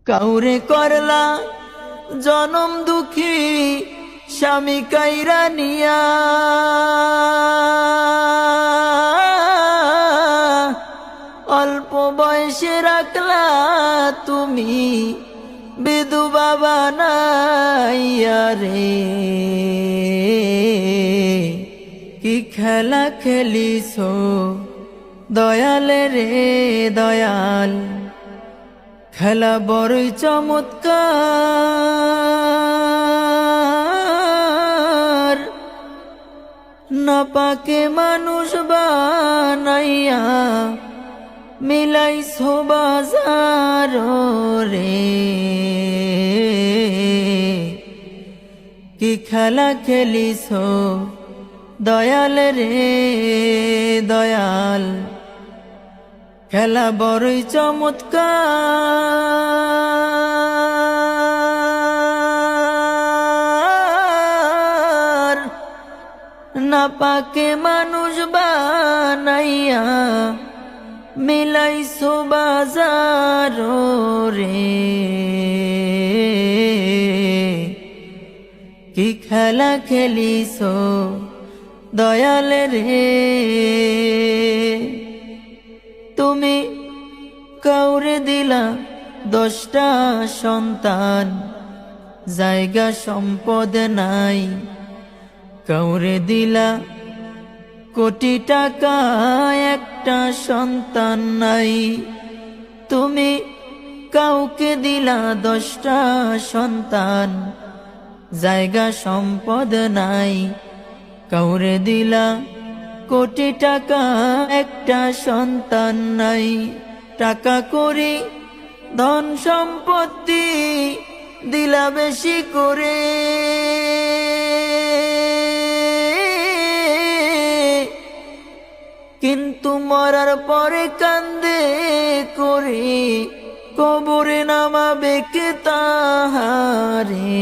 কাউরে করলা জনম দুঃখী স্বামী কাইরা নিয়া, অল্প বয়সে রাখলা তুমি বিধবা বানাইয়া রে। কি খেলা খেলিছো দয়াল রে দয়াল, খেলা বড়ই চমৎকার। নাপাকে মানুষ বানাইয়া মিলাইছো বাজার রে। কি খেলা খেলিছো দয়াল রে দয়াল, খেলা বড়ই চমৎকার। নাপাকে মানুষ বানাইয়া মিলাইছো বাজার রে। কি খেলা খেলিছো দয়াল রে। তুমি কাউরে দিলা 10টা সন্তান, জায়গা সম্পদ নাই। কাউরে দিলা কোটি টাকা, একটা সন্তান নাই। তুমি কাউকে দিলা 10টা সন্তান, জায়গা সম্পদ নাই। কাউরে দিলা কোটি টাকা, একটা সন্তান নাই। টাকা করি ধন সম্পত্তি দিলা বেশি করে, কিন্তু মরার পরে কান্দে করে কবরে নামাবে কে তাহারে।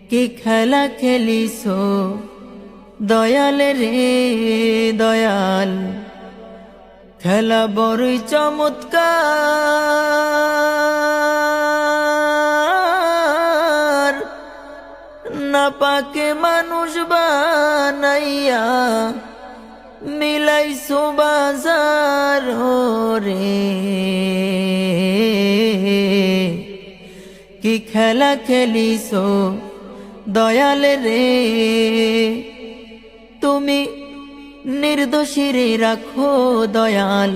কি খেলা খেলিছো দয়াল রে দয়াল, খেলা বড়ই চমৎকার। নাপাকে মানুষ বানাইয়া মিলাইছো বাজার রে। কি খেলা খেলিছো দয়াল রে। তুমি নির্দোষীরে রাখো দয়াল,